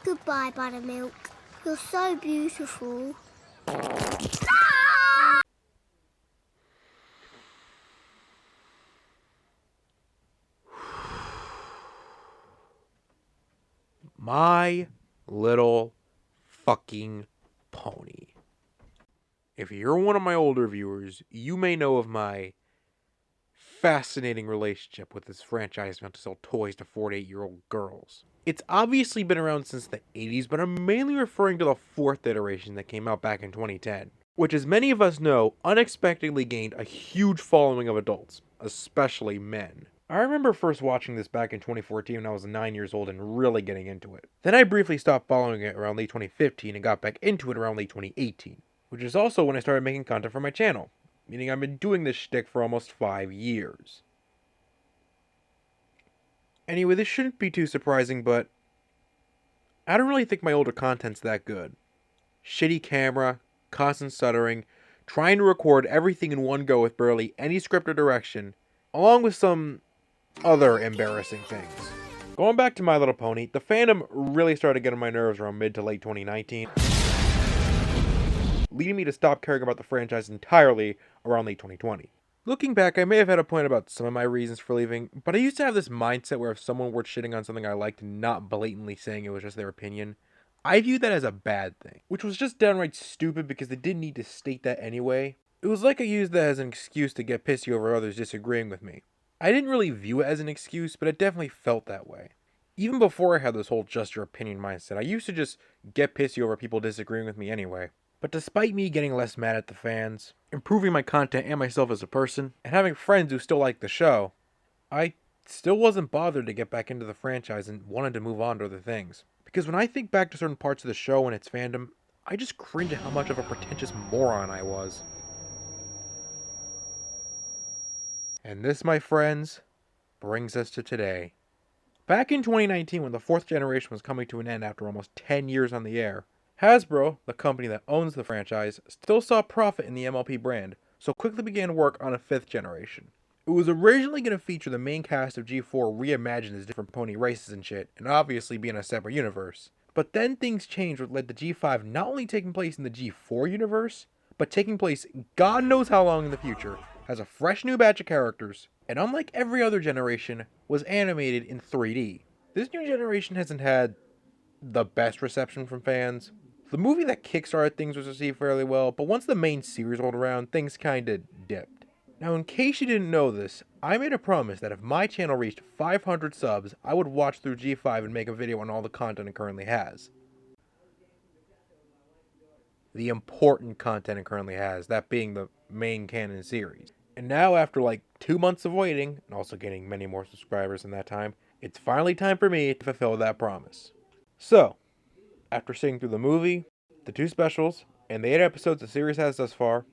Goodbye, Buttermilk. You're so beautiful. My Little Fucking Pony. If you're one of my older viewers, you may know of my fascinating relationship with this franchise meant to sell toys to 48-year-old girls. It's obviously been around since the 80s, but I'm mainly referring to the 4th iteration that came out back in 2010, which, as many of us know, unexpectedly gained a huge following of adults, especially men. I remember first watching this back in 2014 when I was 9 years old and really getting into it. Then I briefly stopped following it around late 2015 and got back into it around late 2018, which is also when I started making content for my channel, meaning I've been doing this shtick for almost 5 years. Anyway, this shouldn't be too surprising, but I don't really think my older content's that good. Shitty camera, constant stuttering, trying to record everything in one go with barely any script or direction, along with some other embarrassing things. Going back to My Little Pony, the fandom really started getting on my nerves around mid to late 2019, leading me to stop caring about the franchise entirely around late 2020. Looking back, I may have had a point about some of my reasons for leaving, but I used to have this mindset where if someone were shitting on something I liked and not blatantly saying it was just their opinion, I viewed that as a bad thing, which was just downright stupid because they didn't need to state that anyway. It was like I used that as an excuse to get pissy over others disagreeing with me. I didn't really view it as an excuse, but it definitely felt that way. Even before I had this whole just your opinion mindset, I used to just get pissy over people disagreeing with me anyway. But despite me getting less mad at the fans, improving my content and myself as a person, and having friends who still like the show, I still wasn't bothered to get back into the franchise and wanted to move on to other things. Because when I think back to certain parts of the show and its fandom, I just cringe at how much of a pretentious moron I was. And this, my friends, brings us to today. Back in 2019, when the 4th generation was coming to an end after almost 10 years on the air, Hasbro, the company that owns the franchise, still saw profit in the MLP brand, so quickly began work on a 5th generation. It was originally going to feature the main cast of G4 reimagined as different pony races and shit, and obviously be in a separate universe. But then things changed, what led to G5 not only taking place in the G4 universe, but taking place God knows how long in the future, as a fresh new batch of characters, and unlike every other generation, was animated in 3D. This new generation hasn't had the best reception from fans. The movie that kickstarted things was received fairly well, but once the main series rolled around, things kinda dipped. Now, in case you didn't know this, I made a promise that if my channel reached 500 subs, I would watch through G5 and make a video on all the content it currently has. The important content it currently has, that being the main canon series. And now, after like 2 months of waiting, and also getting many more subscribers in that time, it's finally time for me to fulfill that promise. So, after seeing through the movie, the 2 specials, and the 8 episodes the series has thus far,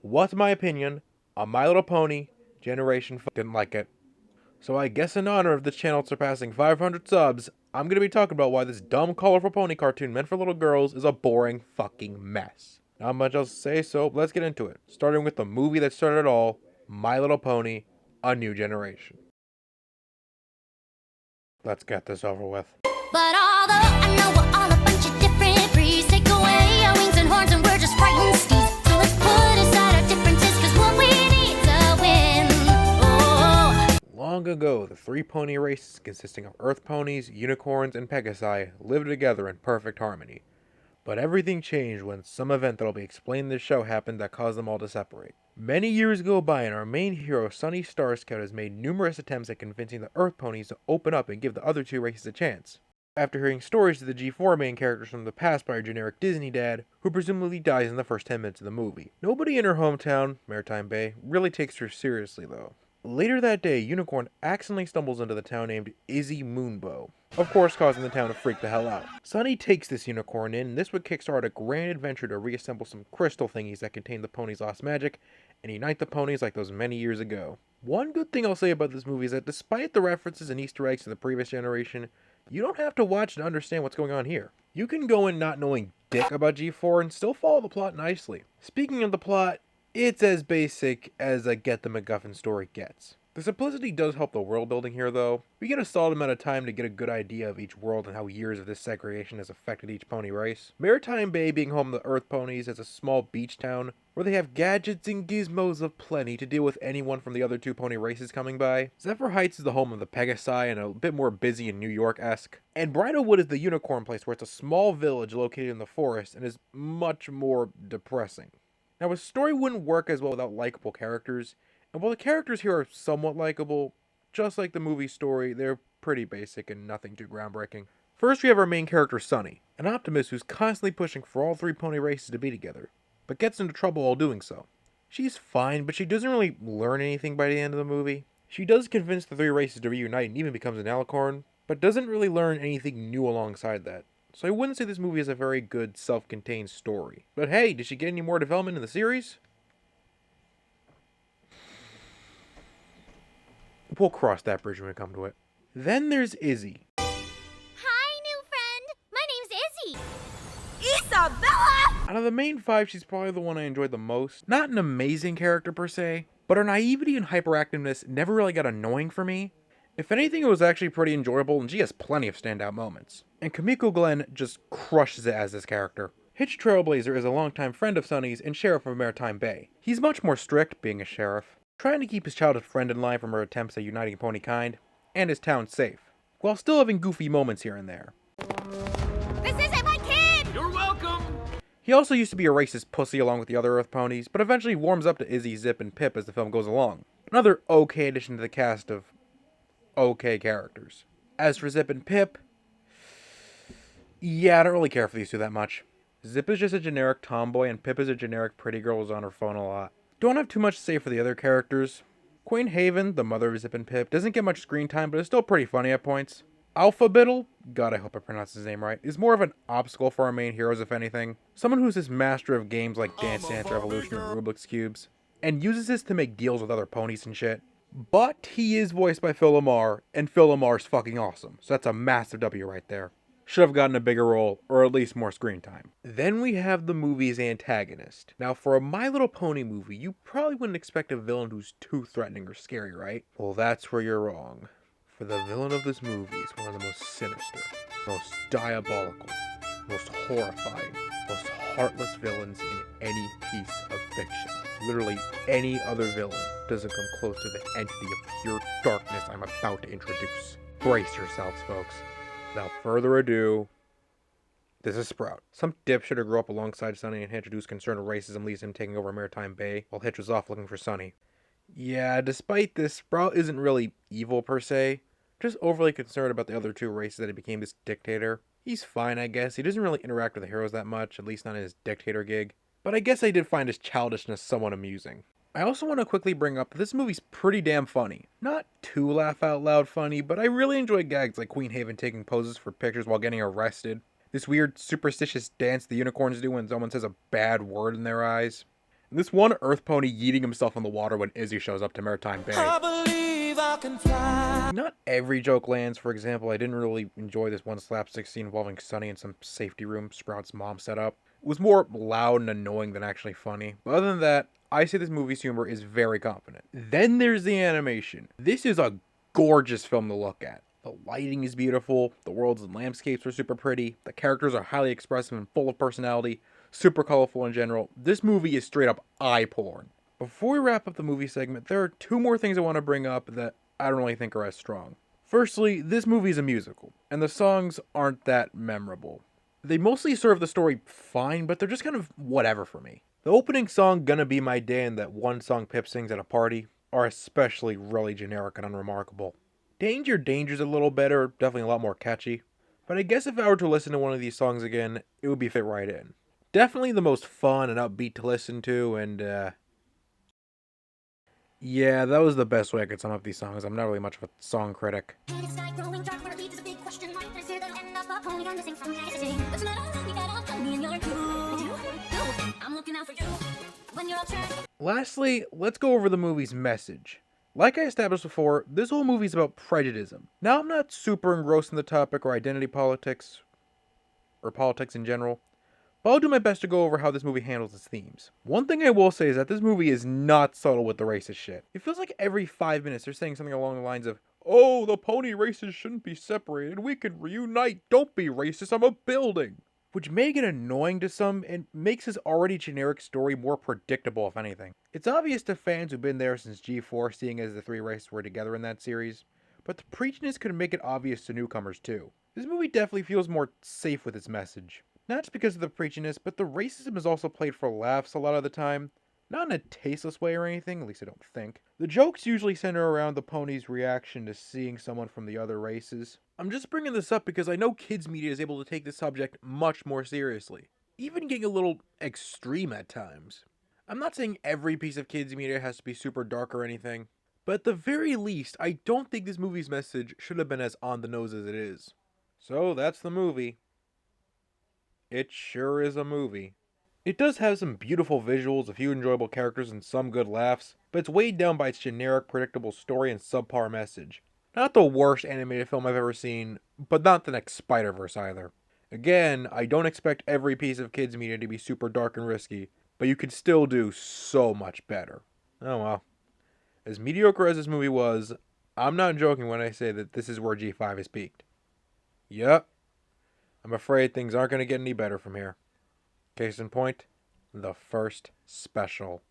what's my opinion on My Little Pony Generation 5? Didn't like it. So I guess in honor of this channel surpassing 500 subs, I'm going to be talking about why this dumb colorful pony cartoon meant for little girls is a boring fucking mess. Not much else to say, so let's get into it. Starting with the movie that started it all, My Little Pony, A New Generation. Let's get this over with. But although I know we're all a bunch of different breeds, take away our wings and horns and we're just frightened steeds. So let's put aside our differences, cause what we need to win. Oh. Long ago, the 3 pony races consisting of Earth ponies, unicorns, and Pegasi lived together in perfect harmony. But everything changed when some event that'll be explained in this show happened that caused them all to separate. Many years go by and our main hero, Sunny Starscout, has made numerous attempts at convincing the Earth ponies to open up and give the other 2 races a chance. After hearing stories of the G4 main characters from the past by our generic Disney dad, who presumably dies in the first 10 minutes of the movie. Nobody in her hometown, Maritime Bay, really takes her seriously though. Later that day, Unicorn accidentally stumbles into the town named Izzy Moonbow, of course causing the town to freak the hell out. Sunny takes this unicorn in, and this would kickstart a grand adventure to reassemble some crystal thingies that contain the pony's lost magic, and unite the ponies like those many years ago. One good thing I'll say about this movie is that despite the references and Easter eggs to the previous generation, you don't have to watch to understand what's going on here. You can go in not knowing dick about G4 and still follow the plot nicely. Speaking of the plot, it's as basic as a Get the MacGuffin story gets. The simplicity does help the world building here though. We get a solid amount of time to get a good idea of each world and how years of this segregation has affected each pony race. Maritime Bay being home to the Earth ponies is a small beach town where they have gadgets and gizmos of plenty to deal with anyone from the other two pony races coming by. Zephyr Heights is the home of the Pegasi and a bit more busy and New York-esque. And Bridalwood is the unicorn place where it's a small village located in the forest and is much more depressing. Now a story wouldn't work as well without likable characters, and while the characters here are somewhat likable, just like the movie story, they're pretty basic and nothing too groundbreaking. First we have our main character Sunny, an optimist who's constantly pushing for all three pony races to be together, but gets into trouble while doing so. She's fine, but she doesn't really learn anything by the end of the movie. She does convince the three races to reunite and even becomes an alicorn, but doesn't really learn anything new alongside that. So I wouldn't say this movie is a very good self-contained story. But hey, did she get any more development in the series? We'll cross that bridge when we come to it. Then there's Izzy. Hi, new friend. My name's Izzy. Isabella! Out of the main five, she's probably the one I enjoyed the most. Not an amazing character per se, but her naivety and hyperactiveness never really got annoying for me. If anything, it was actually pretty enjoyable, and she has plenty of standout moments. And Kamiko Glenn just crushes it as this character. Hitch Trailblazer is a longtime friend of Sunny's and sheriff of Maritime Bay. He's much more strict, being a sheriff, trying to keep his childhood friend in line from her attempts at uniting pony kind, and his town safe, while still having goofy moments here and there. This isn't my kid! You're welcome! He also used to be a racist pussy along with the other Earth ponies, but eventually warms up to Izzy, Zip, and Pip as the film goes along. Another okay addition to the cast of okay characters. As for Zip and Pip, yeah, I don't really care for these two that much. Zip is just a generic tomboy, and Pip is a generic pretty girl who's on her phone a lot. Don't have too much to say for the other characters. Queen Haven, the mother of Zip and Pip, doesn't get much screen time, but is still pretty funny at points. Alpha Biddle, God I hope I pronounced his name right, is more of an obstacle for our main heroes if anything. Someone who's this master of games like Dance Dance Revolution or Rubik's Cubes, and uses this to make deals with other ponies and shit. But he is voiced by Phil Lamar, and Phil Lamar's fucking awesome, so that's a massive W right there. Should have gotten a bigger role, or at least more screen time. Then we have the movie's antagonist. Now for a My Little Pony movie, you probably wouldn't expect a villain who's too threatening or scary, right? Well, that's where you're wrong. For the villain of this movie is one of the most sinister, most diabolical, most horrifying, most heartless villains in any piece of fiction. Literally any other villain doesn't come close to the entity of pure darkness I'm about to introduce. Brace yourselves, folks. Without further ado, this is Sprout. Some dipshit who grew up alongside Sunny and Hitch who's concerned with racism leads him taking over Maritime Bay while Hitch was off looking for Sunny. Yeah, despite this, Sprout isn't really evil per se, just overly concerned about the other two races that he became this dictator. He's fine, I guess. He doesn't really interact with the heroes that much, at least not in his dictator gig. But I guess I did find his childishness somewhat amusing. I also want to quickly bring up that this movie's pretty damn funny. Not too laugh out loud funny, but I really enjoy gags like Queen Haven taking poses for pictures while getting arrested. This weird superstitious dance the unicorns do when someone says a bad word in their eyes. And this one Earth pony yeeting himself in the water when Izzy shows up to Maritime Bay. I believe I can fly. Not every joke lands. For example, I didn't really enjoy this one slapstick scene involving Sunny in some safety room Sprout's mom set up. It was more loud and annoying than actually funny. But other than that, I say this movie's humor is very confident. Then there's the animation. This is a gorgeous film to look at. The lighting is beautiful, the worlds and landscapes are super pretty, the characters are highly expressive and full of personality, super colorful in general. This movie is straight up eye porn. Before we wrap up the movie segment, there are two more things I want to bring up that I don't really think are as strong. Firstly, this movie is a musical, and the songs aren't that memorable. They mostly serve the story fine, but they're just kind of whatever for me. The opening song, Gonna Be My Day, and that one song Pip sings at a party are especially really generic and unremarkable. Danger Danger's a little better, definitely a lot more catchy. But I guess if I were to listen to one of these songs again, it would be fit right in. Definitely the most fun and upbeat to listen to, and yeah, that was the best way I could sum up these songs. I'm not really much of a song critic. Lastly, let's go over the movie's message. Like I established before, this whole movie is about prejudice. Now, I'm not super engrossed in the topic or identity politics, or politics in general, but I'll do my best to go over how this movie handles its themes. One thing I will say is that this movie is not subtle with the racist shit. It feels like every 5 minutes they're saying something along the lines of, "Oh, the pony races shouldn't be separated, we can reunite, don't be racist, I'm a building." Which may get annoying to some and makes his already generic story more predictable if anything. It's obvious to fans who've been there since G4, seeing as the three races were together in that series, but the preachiness could make it obvious to newcomers too. This movie definitely feels more safe with its message. Not just because of the preachiness, but the racism is also played for laughs a lot of the time. Not in a tasteless way or anything, at least I don't think. The jokes usually center around the pony's reaction to seeing someone from the other races. I'm just bringing this up because I know kids media is able to take this subject much more seriously, even getting a little extreme at times. I'm not saying every piece of kids media has to be super dark or anything, but at the very least, I don't think this movie's message should have been as on the nose as it is. So that's the movie. It sure is a movie. It does have some beautiful visuals, a few enjoyable characters, and some good laughs, but it's weighed down by its generic, predictable story and subpar message. Not the worst animated film I've ever seen, but not the next Spider-Verse either. Again, I don't expect every piece of kids media to be super dark and risky, but you could still do so much better. Oh well. As mediocre as this movie was, I'm not joking when I say that this is where G5 is peaked. Yep. I'm afraid things aren't going to get any better from here. Case in point, the first special.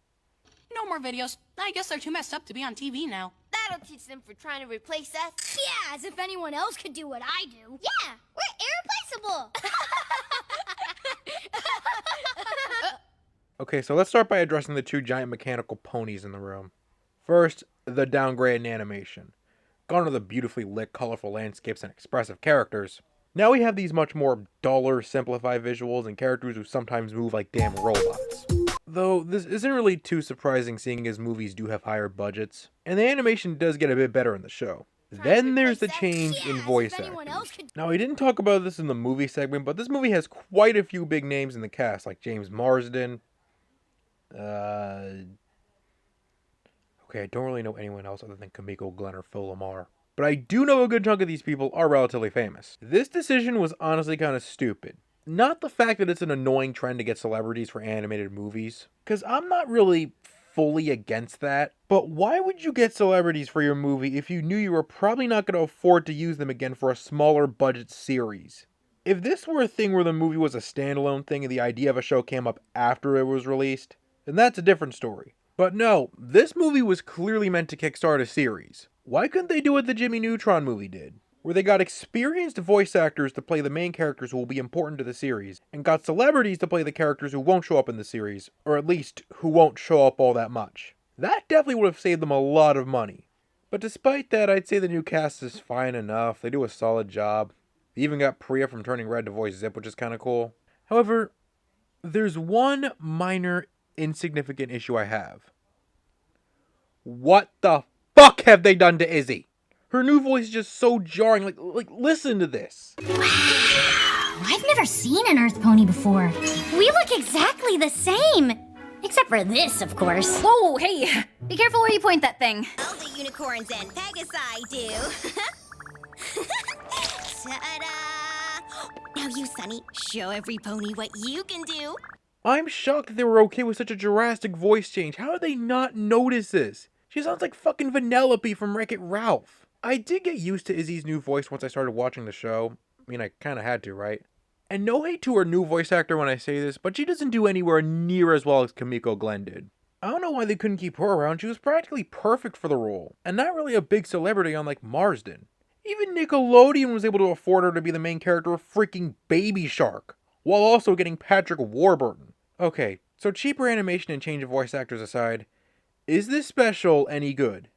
No more videos. I guess they're too messed up to be on TV now. That'll teach them for trying to replace us. Yeah, as if anyone else could do what I do. Yeah, we're irreplaceable. Okay, so let's start by addressing the two giant mechanical ponies in the room. First, the downgrade in animation. Gone are the beautifully lit, colorful landscapes and expressive characters. Now we have these much more duller, simplified visuals and characters who sometimes move like damn robots. Though this isn't really too surprising seeing as movies do have higher budgets, and the animation does get a bit better in the show. Then there's the change in voice actors. Now I didn't talk about this in the movie segment, but this movie has quite a few big names in the cast, like James Marsden. Okay, I don't really know anyone else other than Kamiko Glenn or Phil Lamar. But I do know a good chunk of these people are relatively famous. This decision was honestly kind of stupid. Not the fact that it's an annoying trend to get celebrities for animated movies, because I'm not really fully against that, but why would you get celebrities for your movie if you knew you were probably not going to afford to use them again for a smaller budget series? If this were a thing where the movie was a standalone thing and the idea of a show came up after it was released, then that's a different story. But no, this movie was clearly meant to kickstart a series. Why couldn't they do what the Jimmy Neutron movie did? Where they got experienced voice actors to play the main characters who will be important to the series, and got celebrities to play the characters who won't show up in the series, or at least who won't show up all that much. That definitely would have saved them a lot of money. But despite that, I'd say the new cast is fine enough. They do a solid job. They even got Priya from Turning Red to voice Zip, which is kind of cool. However, there's one minor insignificant issue I have. What the fuck have they done to Izzy? Her new voice is just so jarring. Like, listen to this. I've never seen an Earth pony before. We look exactly the same. Except for this, of course. Whoa, hey! Be careful where you point that thing. All the unicorns and Pegasi do. Ta-da! Now you, Sunny, show every pony what you can do. I'm shocked that they were okay with such a drastic voice change. How did they not notice this? She sounds like fucking Vanellope from Wreck-It Ralph. I did get used to Izzy's new voice once I started watching the show. I mean, I kinda had to, right? And no hate to her new voice actor when I say this, but she doesn't do anywhere near as well as Kamiko Glenn did. I don't know why they couldn't keep her around. She was practically perfect for the role, and not really a big celebrity unlike Marsden. Even Nickelodeon was able to afford her to be the main character of freaking Baby Shark, while also getting Patrick Warburton. Okay, so cheaper animation and change of voice actors aside, is this special any good?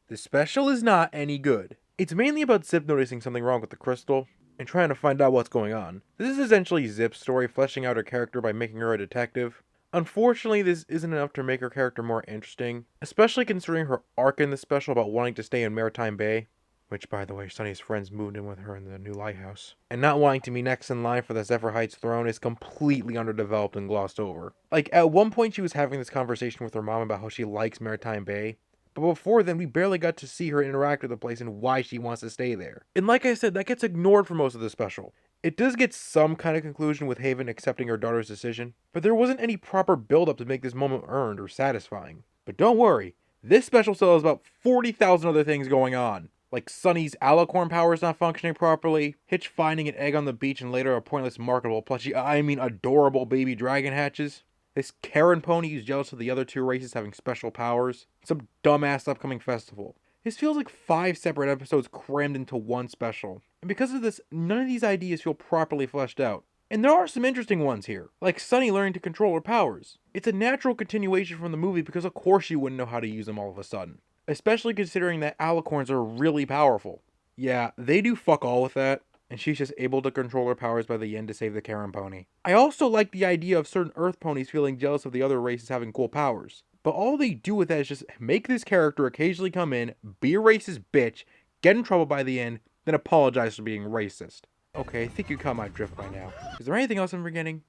This special is not any good. It's mainly about Zip noticing something wrong with the crystal and trying to find out what's going on. This is essentially Zip's story, fleshing out her character by making her a detective. Unfortunately, this isn't enough to make her character more interesting, especially considering her arc in the special about wanting to stay in Maritime Bay, which, by the way, Sunny's friends moved in with her in the new lighthouse, and not wanting to be next in line for the Zephyr Heights throne is completely underdeveloped and glossed over. Like, at one point she was having this conversation with her mom about how she likes Maritime Bay, But before then, we barely got to see her interact with the place and why she wants to stay there. And like I said, that gets ignored for most of the special. It does get some kind of conclusion with Haven accepting her daughter's decision, but there wasn't any proper build-up to make this moment earned or satisfying. But don't worry, this special still has about 40,000 other things going on. Like Sunny's alicorn powers not functioning properly, Hitch finding an egg on the beach and later a pointless marketable plushie, adorable baby dragon hatches. This Karen pony who's jealous of the other two races having special powers. Some dumbass upcoming festival. This feels like 5 separate episodes crammed into one special. And because of this, none of these ideas feel properly fleshed out. And there are some interesting ones here, like Sunny learning to control her powers. It's a natural continuation from the movie because of course you wouldn't know how to use them all of a sudden. Especially considering that alicorns are really powerful. Yeah, they do fuck all with that, and she's just able to control her powers by the end to save the Karen pony. I also like the idea of certain Earth ponies feeling jealous of the other races having cool powers. But all they do with that is just make this character occasionally come in, be a racist bitch, get in trouble by the end, then apologize for being racist. Okay, I think you caught my drift by now. Is there anything else I'm forgetting?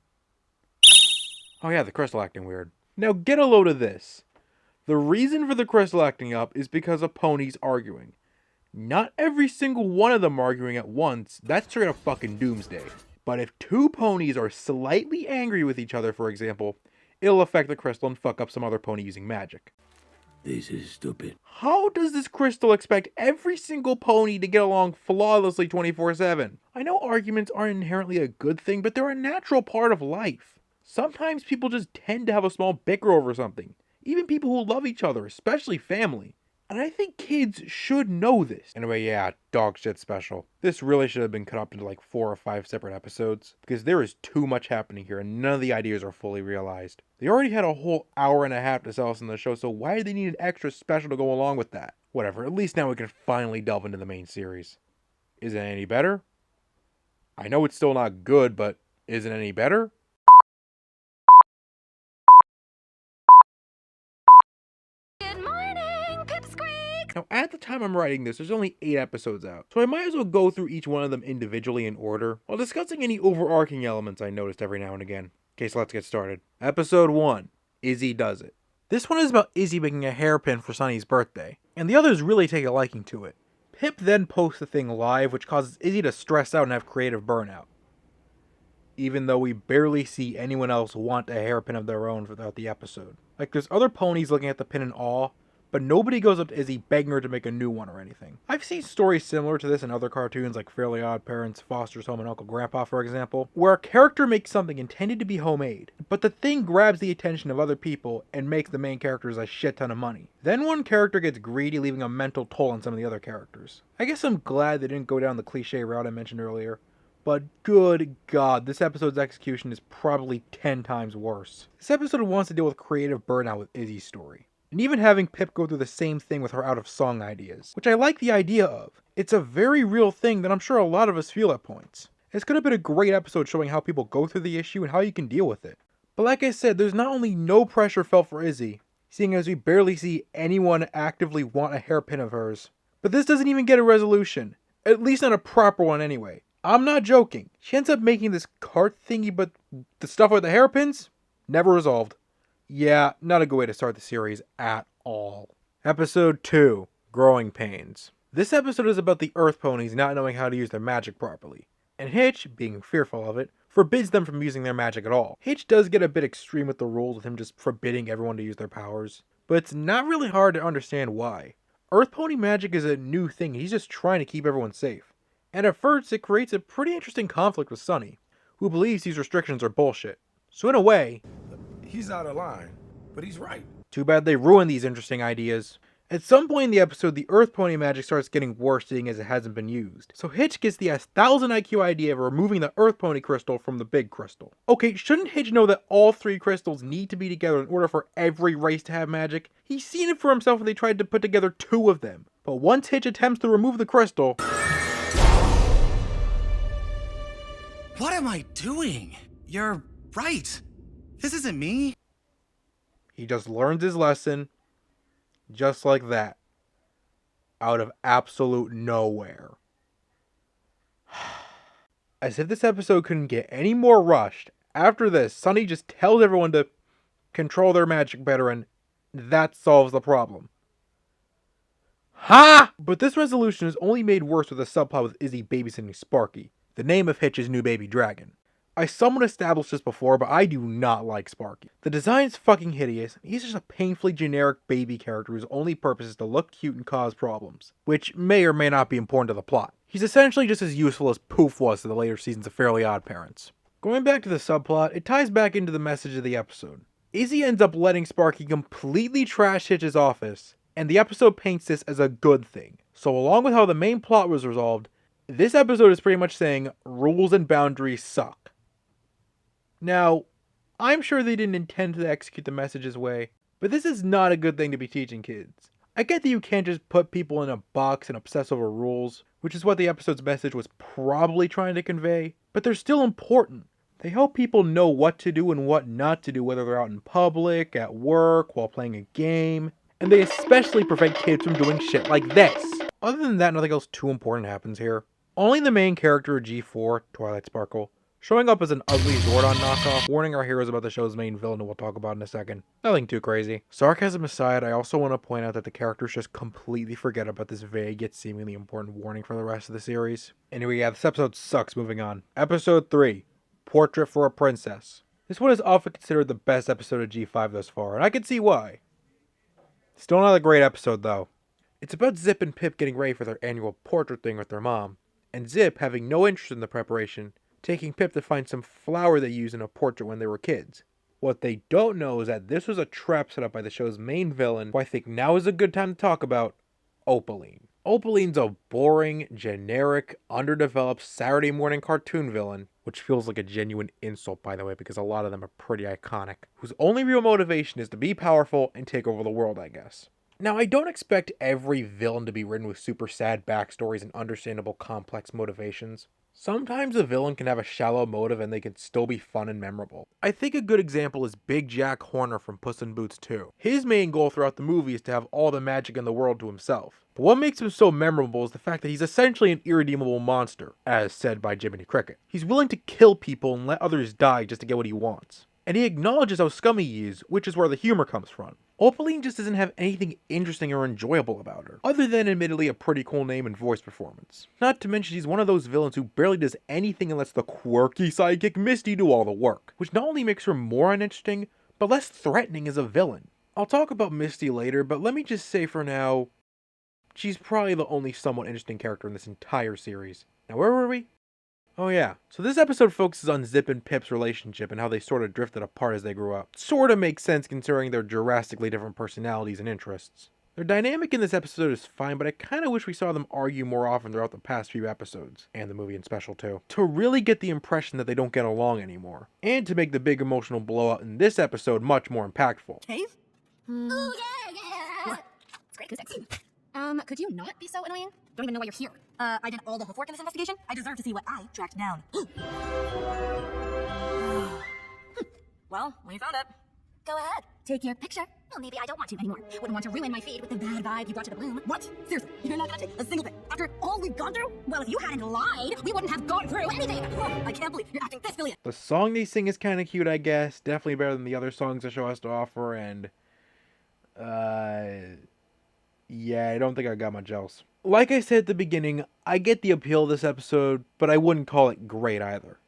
Oh yeah, the crystal acting weird. Now get a load of this. The reason for the crystal acting up is because of ponies arguing. Not every single one of them arguing at once, that's straight up fucking doomsday. But if 2 ponies are slightly angry with each other, for example, it'll affect the crystal and fuck up some other pony using magic. This is stupid. How does this crystal expect every single pony to get along flawlessly 24/7? I know arguments aren't inherently a good thing, but they're a natural part of life. Sometimes people just tend to have a small bicker over something. Even people who love each other, especially family. And I think kids should know this. Anyway, yeah, dog shit special. This really should have been cut up into like 4 or 5 separate episodes, because there is too much happening here and none of the ideas are fully realized. They already had a whole hour and a half to sell us in the show, so why did they need an extra special to go along with that? Whatever, at least now we can finally delve into the main series. Is it any better? I know it's still not good, but is it any better? Now, at the time I'm writing this, there's only 8 episodes out, so I might as well go through each one of them individually in order, while discussing any overarching elements I noticed every now and again. Okay, so let's get started. Episode 1, Izzy Does It. This one is about Izzy making a hairpin for Sunny's birthday, and the others really take a liking to it. Pip then posts the thing live, which causes Izzy to stress out and have creative burnout. Even though we barely see anyone else want a hairpin of their own throughout the episode. Like, there's other ponies looking at the pin in awe, but nobody goes up to Izzy begging her to make a new one or anything. I've seen stories similar to this in other cartoons like Fairly Odd Parents, Foster's Home, and Uncle Grandpa, for example, where a character makes something intended to be homemade, but the thing grabs the attention of other people and makes the main characters a shit ton of money. Then one character gets greedy, leaving a mental toll on some of the other characters. I guess I'm glad they didn't go down the cliche route I mentioned earlier, but good god, this episode's execution is probably 10 times worse. This episode wants to deal with creative burnout with Izzy's story. And even having Pip go through the same thing with her out-of-song ideas, which I like the idea of. It's a very real thing that I'm sure a lot of us feel at points. This could have been a great episode showing how people go through the issue and how you can deal with it. But like I said, there's not only no pressure felt for Izzy, seeing as we barely see anyone actively want a hairpin of hers, but this doesn't even get a resolution. At least not a proper one anyway. I'm not joking. She ends up making this cart thingy, but the stuff with the hairpins? Never resolved. Yeah, not a good way to start the series at all. Episode 2, Growing Pains. This episode is about the Earth ponies not knowing how to use their magic properly, and Hitch, being fearful of it, forbids them from using their magic at all. Hitch does get a bit extreme with the rules, with him just forbidding everyone to use their powers, but it's not really hard to understand why. Earth pony magic is a new thing, he's just trying to keep everyone safe. And at first, it creates a pretty interesting conflict with Sunny, who believes these restrictions are bullshit. So in a way, He's out of line, but he's right. too bad they ruined these interesting ideas. At some point in the episode, the Earth pony magic starts getting worse seeing as it hasn't been used. So Hitch gets the 1000 IQ idea of removing the Earth pony crystal from the big crystal. Okay, shouldn't Hitch know that all 3 crystals need to be together in order for every race to have magic? He's seen it for himself when they tried to put together 2 of them. But once Hitch attempts to remove the crystal... What am I doing? You're right. This isn't me. He just learns his lesson, just like that, out of absolute nowhere. As if this episode couldn't get any more rushed, after this, Sunny just tells everyone to control their magic better and that solves the problem. Ha! But this resolution is only made worse with a subplot with Izzy babysitting Sparky, the name of Hitch's new baby dragon. I somewhat established this before, but I do not like Sparky. The design's fucking hideous, and he's just a painfully generic baby character whose only purpose is to look cute and cause problems, which may or may not be important to the plot. He's essentially just as useful as Poof was to the later seasons of Fairly Odd Parents. Going back to the subplot, it ties back into the message of the episode. Izzy ends up letting Sparky completely trash Hitch's office, and the episode paints this as a good thing. So along with how the main plot was resolved, this episode is pretty much saying rules and boundaries suck. Now, I'm sure they didn't intend to execute the message this way, but this is not a good thing to be teaching kids. I get that you can't just put people in a box and obsess over rules, which is what the episode's message was probably trying to convey, but they're still important. They help people know what to do and what not to do, whether they're out in public, at work, while playing a game, and they especially prevent kids from doing shit like this. Other than that, nothing else too important happens here. Only the main character, G4, Twilight Sparkle, showing up as an ugly Zordon knockoff, warning our heroes about the show's main villain, who we'll talk about in a second. Nothing too crazy. Sarcasm aside, I also want to point out that the characters just completely forget about this vague yet seemingly important warning for the rest of the series. Anyway, yeah, this episode sucks. Moving on. Episode 3, Portrait for a Princess. This one is often considered the best episode of G5 thus far, and I can see why. Still not a great episode, though. It's about Zip and Pip getting ready for their annual portrait thing with their mom, and Zip, having no interest in the preparation, taking Pip to find some flour they used in a portrait when they were kids. What they don't know is that this was a trap set up by the show's main villain, who I think now is a good time to talk about, Opaline. Opaline's a boring, generic, underdeveloped Saturday morning cartoon villain, which feels like a genuine insult, by the way, because a lot of them are pretty iconic, whose only real motivation is to be powerful and take over the world, I guess. Now, I don't expect every villain to be written with super sad backstories and understandable complex motivations. Sometimes a villain can have a shallow motive and they can still be fun and memorable. I think a good example is Big Jack Horner from Puss in Boots 2. His main goal throughout the movie is to have all the magic in the world to himself. But what makes him so memorable is the fact that he's essentially an irredeemable monster, as said by Jiminy Cricket. He's willing to kill people and let others die just to get what he wants. And he acknowledges how scummy he is, which is where the humor comes from. Opaline just doesn't have anything interesting or enjoyable about her, other than admittedly a pretty cool name and voice performance. Not to mention she's one of those villains who barely does anything and lets the quirky sidekick Misty do all the work, which not only makes her more uninteresting, but less threatening as a villain. I'll talk about Misty later, but let me just say for now, she's probably the only somewhat interesting character in this entire series. Now where were we? Oh yeah, so this episode focuses on Zip and Pip's relationship and how they sort of drifted apart as they grew up. Sort of makes sense considering their drastically different personalities and interests. Their dynamic in this episode is fine, but I kinda wish we saw them argue more often throughout the past few episodes, and the movie in special too, to really get the impression that they don't get along anymore, and to make the big emotional blowout in this episode much more impactful. Cave? Ooh, yeah! It's great acoustics. Could you not be so annoying? Don't even know why you're here. I did all the homework in this investigation. I deserve to see what I tracked down. Well, when you found it, go ahead. Take your picture. Well, maybe I don't want to anymore. Wouldn't want to ruin my feed with the bad vibe you brought to the bloom. What? Seriously, you're not gonna take a single thing after all we've gone through? Well, if you hadn't lied, we wouldn't have gone through anything. I can't believe you're acting this silly. The song they sing is kinda cute, I guess. Definitely better than the other songs the show has to offer, and yeah, I don't think I got much else. Like I said at the beginning, I get the appeal of this episode, but I wouldn't call it great either.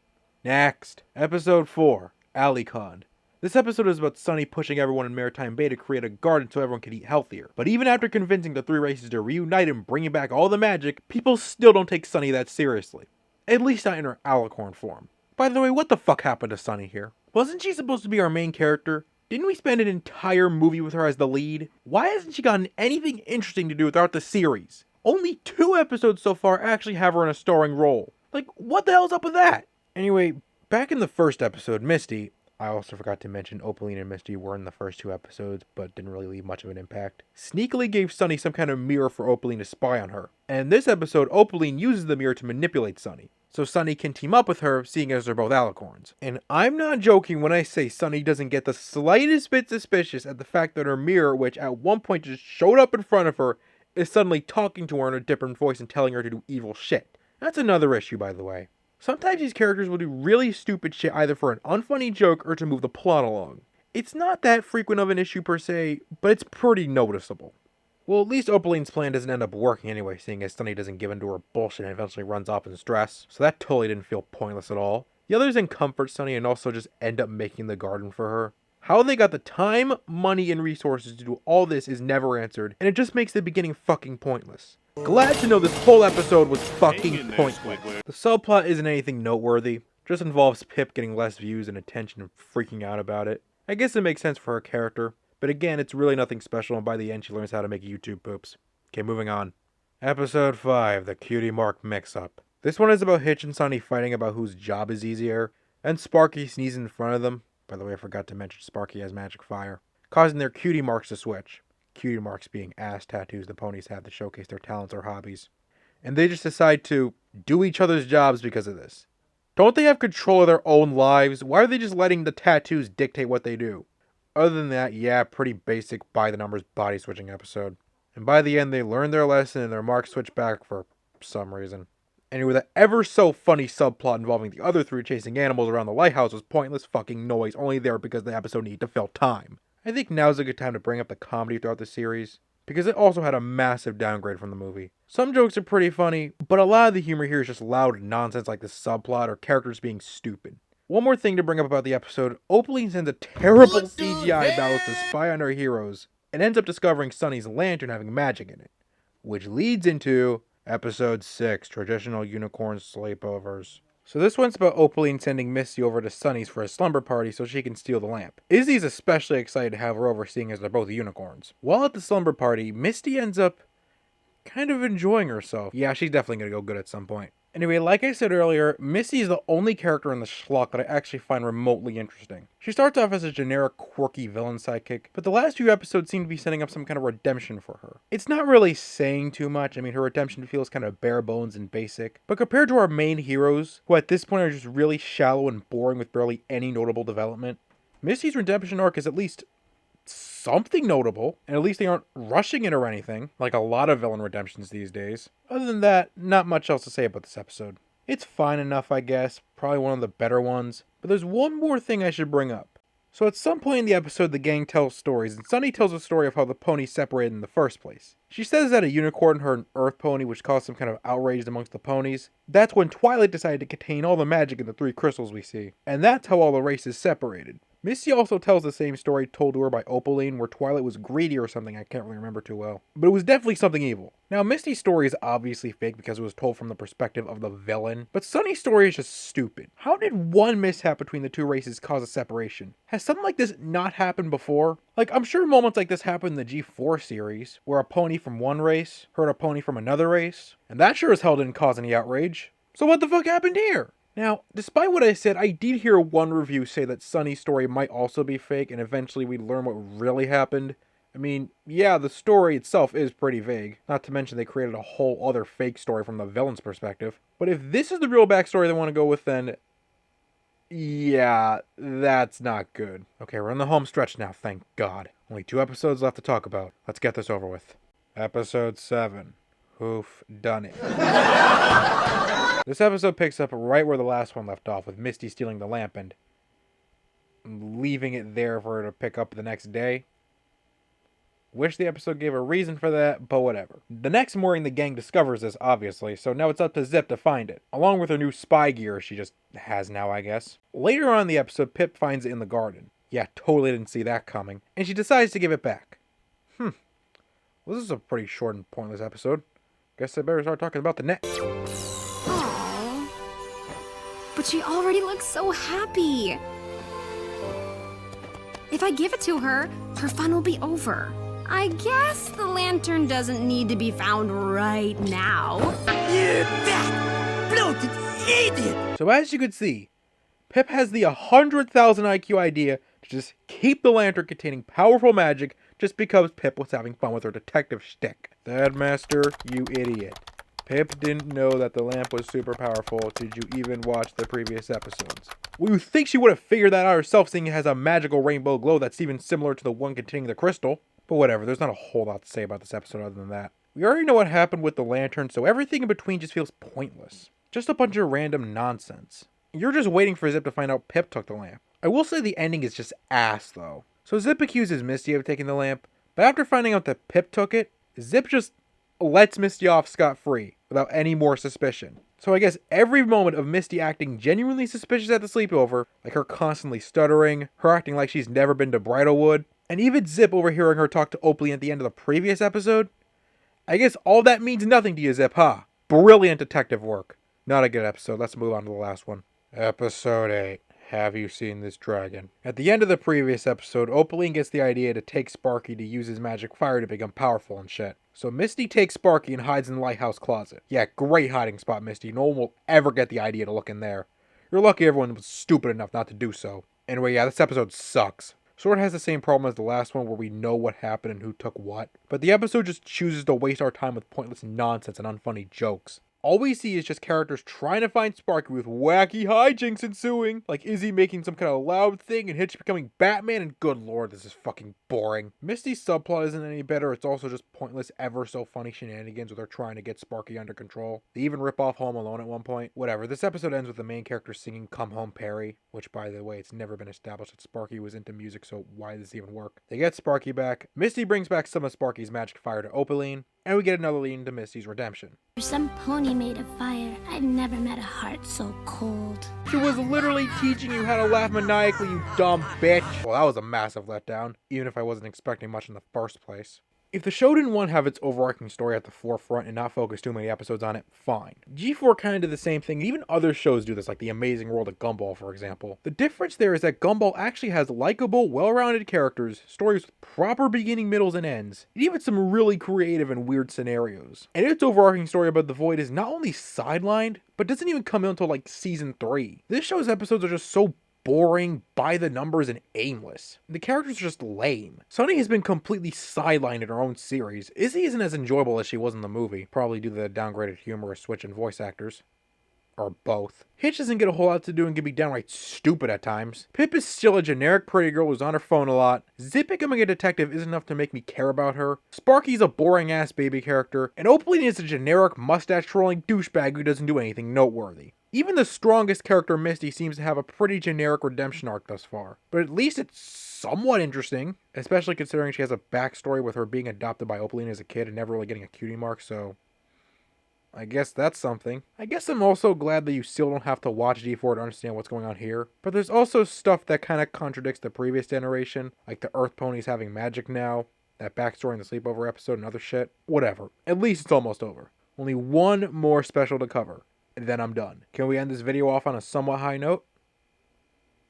Next, episode 4, Alicon. This episode is about Sunny pushing everyone in Maritime Bay to create a garden so everyone can eat healthier. But even after convincing the three races to reunite and bringing back all the magic, people still don't take Sunny that seriously. At least not in her Alicorn form. By the way, what the fuck happened to Sunny here? Wasn't she supposed to be our main character? Didn't we spend an entire movie with her as the lead? Why hasn't she gotten anything interesting to do throughout the series? Only 2 episodes so far actually have her in a starring role. Like, what the hell's up with that? Anyway, back in the first episode, Misty, I also forgot to mention Opaline and Misty were in the first 2 episodes, but didn't really leave much of an impact, sneakily gave Sunny some kind of mirror for Opaline to spy on her. And in this episode, Opaline uses the mirror to manipulate Sunny, so Sunny can team up with her, seeing as they're both Alicorns. And I'm not joking when I say Sunny doesn't get the slightest bit suspicious at the fact that her mirror, which at one point just showed up in front of her, is suddenly talking to her in a different voice and telling her to do evil shit. That's another issue, by the way. Sometimes these characters will do really stupid shit either for an unfunny joke or to move the plot along. It's not that frequent of an issue per se, but it's pretty noticeable. Well, at least Opaline's plan doesn't end up working anyway, seeing as Sunny doesn't give in to her bullshit and eventually runs off in stress, so that totally didn't feel pointless at all. The others then comfort Sunny and also just end up making the garden for her. How they got the time, money, and resources to do all this is never answered, and it just makes the beginning fucking pointless. Glad to know this whole episode was fucking pointless. The subplot isn't anything noteworthy, just involves Pip getting less views and attention and freaking out about it. I guess it makes sense for her character, but again, it's really nothing special, and by the end she learns how to make YouTube poops. Okay, moving on. Episode 5, the Cutie Mark Mix-Up. This one is about Hitch and Sunny fighting about whose job is easier, and Sparky sneezing in front of them. By the way, I forgot to mention Sparky has magic fire, causing their cutie marks to switch. Cutie marks being ass tattoos the ponies have to showcase their talents or hobbies. And they just decide to do each other's jobs because of this. Don't they have control of their own lives? Why are they just letting the tattoos dictate what they do? Other than that, yeah, pretty basic by-the-numbers body-switching episode. And by the end, they learn their lesson and their marks switch back for some reason. Anyway, the ever-so-funny subplot involving the other three chasing animals around the lighthouse was pointless fucking noise, only there because the episode needed to fill time. I think now's a good time to bring up the comedy throughout the series, because it also had a massive downgrade from the movie. Some jokes are pretty funny, but a lot of the humor here is just loud nonsense like the subplot or characters being stupid. One more thing to bring up about the episode, Opaline sends a terrible CGI battle to spy on our heroes, and ends up discovering Sunny's lantern having magic in it. Which leads into Episode 6, Traditional Unicorn Sleepovers. So this one's about Opaline sending Misty over to Sunny's for a slumber party so she can steal the lamp. Izzy's especially excited to have her over, seeing as they're both unicorns. While at the slumber party, Misty ends up kind of enjoying herself. Yeah, she's definitely gonna go good at some point. Anyway, like I said earlier, Misty is the only character in the schlock that I actually find remotely interesting. She starts off as a generic, quirky villain sidekick, but the last few episodes seem to be setting up some kind of redemption for her. It's not really saying too much. I mean, her redemption feels kind of bare bones and basic, but compared to our main heroes, who at this point are just really shallow and boring with barely any notable development, Misty's redemption arc is at least something notable, and at least they aren't rushing it or anything, like a lot of villain redemptions these days. Other than that, not much else to say about this episode. It's fine enough, I guess, probably one of the better ones, but there's one more thing I should bring up. So at some point in the episode, the gang tells stories, and Sunny tells a story of how the ponies separated in the first place. She says that a unicorn heard an earth pony, which caused some kind of outrage amongst the ponies. That's when Twilight decided to contain all the magic in the 3 crystals we see, and that's how all the races separated. Misty also tells the same story told to her by Opaline, where Twilight was greedy or something, I can't really remember too well. But it was definitely something evil. Now, Misty's story is obviously fake because it was told from the perspective of the villain, but Sunny's story is just stupid. How did one mishap between the 2 races cause a separation? Has something like this not happened before? Like, I'm sure moments like this happened in the G4 series, where a pony from one race hurt a pony from another race, and that sure as hell didn't cause any outrage. So what the fuck happened here? Now, despite what I said, I did hear one review say that Sunny's story might also be fake, and eventually we'd learn what really happened. I mean, yeah, the story itself is pretty vague, not to mention they created a whole other fake story from the villain's perspective. But if this is the real backstory they want to go with, then yeah, that's not good. Okay, we're in the home stretch now, thank God. Only 2 episodes left to talk about. Let's get this over with. Episode 7. Who'f done it? This episode picks up right where the last one left off, with Misty stealing the lamp and leaving it there for her to pick up the next day. Wish the episode gave a reason for that, but whatever. The next morning the gang discovers this, obviously, so now it's up to Zip to find it, along with her new spy gear she just has now, I guess. Later on in the episode, Pip finds it in the garden. Yeah, totally didn't see that coming, and she decides to give it back. Well, this is a pretty short and pointless episode. Guess I better start talking about the next. Aww. But she already looks so happy. If I give it to her, her fun will be over. I guess the lantern doesn't need to be found right now. You fat, bloated idiot! So as you could see, Pip has the 100,000 IQ idea to just keep the lantern containing powerful magic just because Pip was having fun with her detective shtick. Master, you idiot. Pip didn't know that the lamp was super powerful. Did you even watch the previous episodes? Well, you think she would have figured that out herself, seeing it has a magical rainbow glow that's even similar to the one containing the crystal. But whatever, there's not a whole lot to say about this episode other than that. We already know what happened with the lantern, so everything in between just feels pointless. Just a bunch of random nonsense. You're just waiting for Zip to find out Pip took the lamp. I will say the ending is just ass, though. So Zip accuses Misty of taking the lamp, but after finding out that Pip took it, Zip just lets Misty off scot-free without any more suspicion. So I guess every moment of Misty acting genuinely suspicious at the sleepover, like her constantly stuttering, her acting like she's never been to Bridalwood, and even Zip overhearing her talk to Oakley at the end of the previous episode, I guess all that means nothing to you, Zip, huh? Brilliant detective work. Not a good episode. Let's move on to the last one. Episode 8. Have you seen this dragon? At the end of the previous episode, Opaline gets the idea to take Sparky to use his magic fire to become powerful and shit. So Misty takes Sparky and hides in the lighthouse closet. Yeah, great hiding spot, Misty. No one will ever get the idea to look in there. You're lucky everyone was stupid enough not to do so. Anyway, yeah, this episode sucks. Sort of has the same problem as the last one where we know what happened and who took what. But the episode just chooses to waste our time with pointless nonsense and unfunny jokes. All we see is just characters trying to find Sparky with wacky hijinks ensuing, like Izzy making some kind of loud thing and Hitch becoming Batman, and good lord, this is fucking boring. Misty's subplot isn't any better, it's also just pointless, ever so funny shenanigans with her trying to get Sparky under control. They even rip off Home Alone at one point. Whatever, this episode ends with the main character singing Come Home Perry, which by the way, it's never been established that Sparky was into music, so why does this even work? They get Sparky back, Misty brings back some of Sparky's magic fire to Opaline, and we get another lead into Misty's redemption. Some pony made of fire. I've never met a heart so cold. She was literally teaching you how to laugh maniacally, you dumb bitch. Well, that was a massive letdown, even if I wasn't expecting much in the first place. If the show didn't want to have its overarching story at the forefront and not focus too many episodes on it, fine. G4 kind of did the same thing, and even other shows do this, like The Amazing World of Gumball, for example. The difference there is that Gumball actually has likable, well-rounded characters, stories with proper beginning, middles, and ends, and even some really creative and weird scenarios. And its overarching story about the Void is not only sidelined, but doesn't even come until like season 3. This show's episodes are just so boring, by the numbers, and aimless. The characters are just lame. Sunny has been completely sidelined in her own series. Izzy isn't as enjoyable as she was in the movie, probably due to the downgraded humor, switch in voice actors. Or both. Hitch doesn't get a whole lot to do and can be downright stupid at times. Pip is still a generic pretty girl who's on her phone a lot. Zip becoming a detective isn't enough to make me care about her. Sparky's a boring ass baby character. And Opaline is a generic mustache trolling douchebag who doesn't do anything noteworthy. Even the strongest character, Misty, seems to have a pretty generic redemption arc thus far. But at least it's somewhat interesting, especially considering she has a backstory with her being adopted by Opaline as a kid and never really getting a cutie mark, so I guess that's something. I guess I'm also glad that you still don't have to watch G4 to understand what's going on here. But there's also stuff that kind of contradicts the previous generation, like the Earth ponies having magic now, that backstory in the sleepover episode and other shit. Whatever. At least it's almost over. Only one more special to cover, and then I'm done. Can we end this video off on a somewhat high note?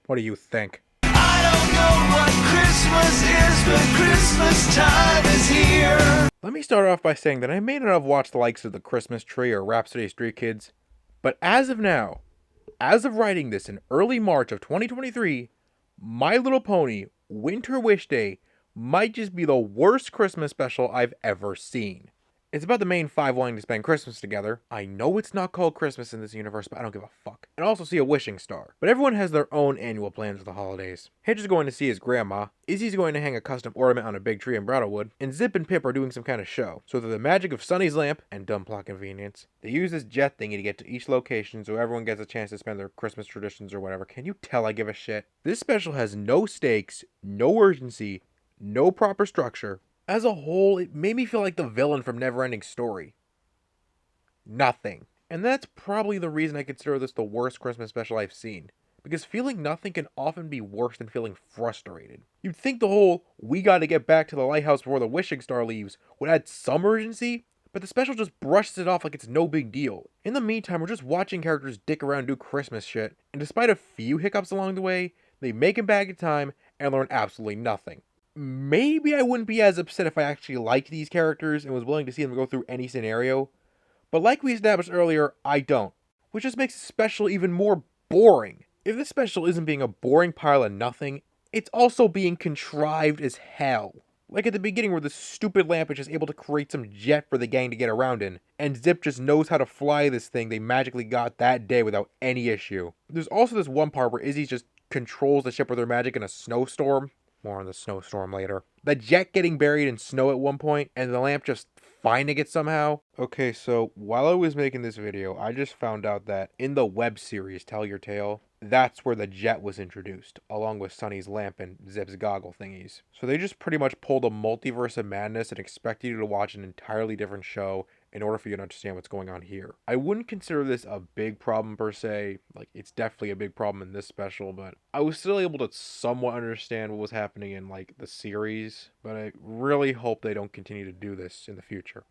What do you think? I don't know what Christmas is, but Christmas time is here. Let me start off by saying that I may not have watched the likes of The Christmas Tree or Rhapsody of Street Kids, but as of now, as of writing this in early March of 2023, My Little Pony Winter Wish Day might just be the worst Christmas special I've ever seen. It's about the main five wanting to spend Christmas together. I know it's not called Christmas in this universe, but I don't give a fuck. And also see a wishing star. But everyone has their own annual plans for the holidays. Hitch is going to see his grandma, Izzy's going to hang a custom ornament on a big tree in Bridalwood, and Zip and Pip are doing some kind of show. So through the magic of Sunny's lamp and dumb plot convenience, they use this jet thingy to get to each location so everyone gets a chance to spend their Christmas traditions or whatever. Can you tell I give a shit? This special has no stakes, no urgency, no proper structure. As a whole, it made me feel like the villain from Neverending Story. Nothing. And that's probably the reason I consider this the worst Christmas special I've seen. Because feeling nothing can often be worse than feeling frustrated. You'd think the whole, we gotta get back to the lighthouse before the wishing star leaves, would add some urgency, but the special just brushes it off like it's no big deal. In the meantime, we're just watching characters dick around and do Christmas shit, and despite a few hiccups along the way, they make it back in time and learn absolutely nothing. Maybe I wouldn't be as upset if I actually liked these characters and was willing to see them go through any scenario, but like we established earlier, I don't, which just makes the special even more boring. If this special isn't being a boring pile of nothing, it's also being contrived as hell. Like at the beginning where the stupid lamp is just able to create some jet for the gang to get around in, and Zip just knows how to fly this thing they magically got that day without any issue. There's also this one part where Izzy just controls the ship with her magic in a snowstorm. More on the snowstorm later. The jet getting buried in snow at one point, and the lamp just finding it somehow. Okay, so while I was making this video, I just found out that in the web series Tell Your Tale, that's where the jet was introduced, along with Sunny's lamp and Zip's goggle thingies. So they just pretty much pulled a multiverse of madness and expected you to watch an entirely different show in order for you to understand what's going on here. I wouldn't consider this a big problem per se, like it's definitely a big problem in this special, but I was still able to somewhat understand what was happening in like the series, but I really hope they don't continue to do this in the future.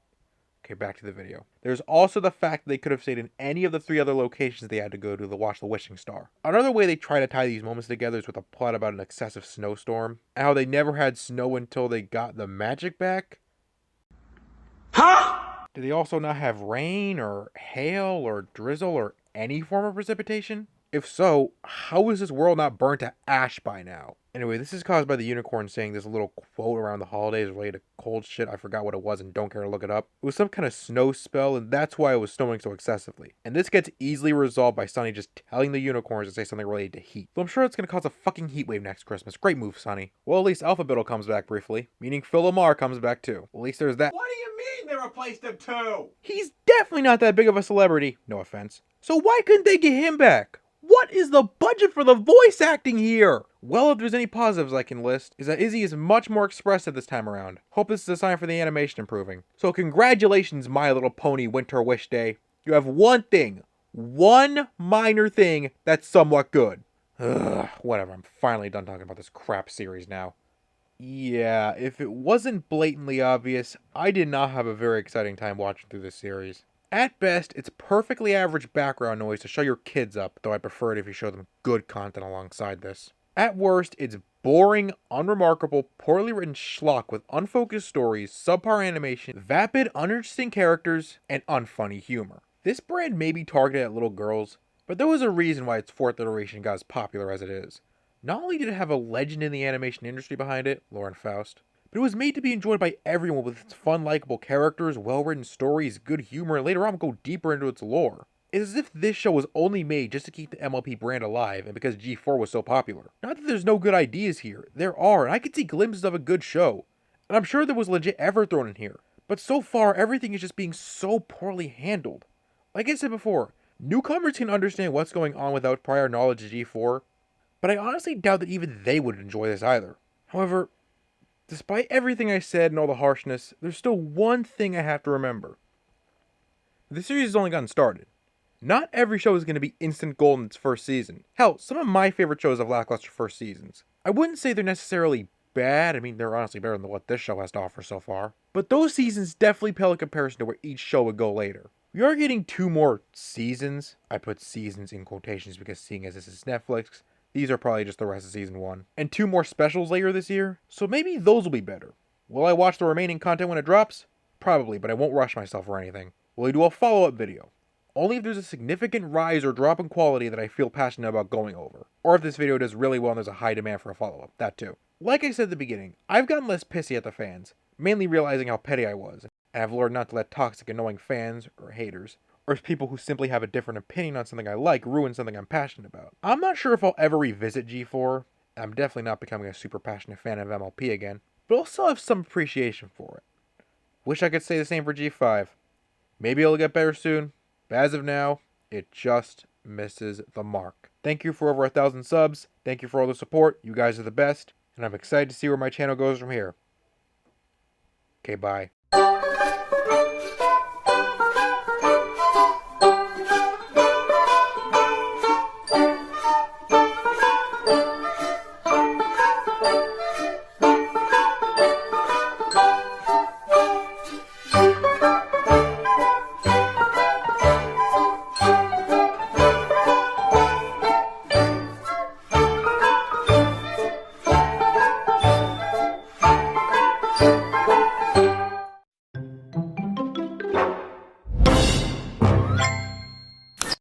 Okay, back to the video. There's also the fact that they could have stayed in any of the 3 other locations they had to go to watch the wishing star. Another way they try to tie these moments together is with a plot about an excessive snowstorm, and how they never had snow until they got the magic back. Huh? Do they also not have rain or hail or drizzle or any form of precipitation? If so, how is this world not burnt to ash by now? Anyway, this is caused by the unicorn saying this little quote around the holidays related to cold shit. I forgot what it was and don't care to look it up. It was some kind of snow spell, and that's why it was snowing so excessively. And this gets easily resolved by Sunny just telling the unicorns to say something related to heat. So I'm sure it's going to cause a fucking heat wave next Christmas. Great move, Sunny. Well, at least Alphabet'll comes back briefly, meaning Filmora comes back too. At least there's that. What do you mean they replaced him too? He's definitely not that big of a celebrity, no offense. So why couldn't they get him back? What is the budget for the voice acting here? Well, if there's any positives I can list, is that Izzy is much more expressive this time around. Hope this is a sign for the animation improving. So congratulations, My Little Pony Winter Wish Day. You have one minor thing that's somewhat good. Ugh, whatever, I'm finally done talking about this crap series now. Yeah, if it wasn't blatantly obvious, I did not have a very exciting time watching through this series. At best, it's perfectly average background noise to show your kids up, though I prefer it if you show them good content alongside this. At worst, it's boring, unremarkable, poorly written schlock with unfocused stories, subpar animation, vapid, uninteresting characters, and unfunny humor. This brand may be targeted at little girls, but there was a reason why its 4th iteration got as popular as it is. Not only did it have a legend in the animation industry behind it, Lauren Faust, but it was made to be enjoyed by everyone with its fun, likable characters, well-written stories, good humor, and later on go deeper into its lore. It's as if this show was only made just to keep the MLP brand alive and because G4 was so popular. Not that there's no good ideas here, there are, and I could see glimpses of a good show. And I'm sure there was legit effort thrown in here, but so far everything is just being so poorly handled. Like I said before, newcomers can understand what's going on without prior knowledge of G4, but I honestly doubt that even they would enjoy this either. However, despite everything I said and all the harshness, there's still one thing I have to remember. The series has only gotten started. Not every show is going to be instant gold in its first season. Hell, some of my favorite shows have lackluster first seasons. I wouldn't say they're necessarily bad, I mean they're honestly better than what this show has to offer so far. But those seasons definitely pale in comparison to where each show would go later. We are getting 2 more seasons. I put seasons in quotations because seeing as this is Netflix, these are probably just the rest of season 1. And 2 more specials later this year, so maybe those will be better. Will I watch the remaining content when it drops? Probably, but I won't rush myself or anything. Will I do a follow-up video? Only if there's a significant rise or drop in quality that I feel passionate about going over. Or if this video does really well and there's a high demand for a follow-up, that too. Like I said at the beginning, I've gotten less pissy at the fans, mainly realizing how petty I was, and I've learned not to let toxic, annoying fans, or haters, or people who simply have a different opinion on something I like ruin something I'm passionate about. I'm not sure if I'll ever revisit G4, and I'm definitely not becoming a super passionate fan of MLP again, but I'll still have some appreciation for it. Wish I could say the same for G5. Maybe it'll get better soon, but as of now, it just misses the mark. Thank you for over 1,000 subs, thank you for all the support, you guys are the best, and I'm excited to see where my channel goes from here. Okay, bye.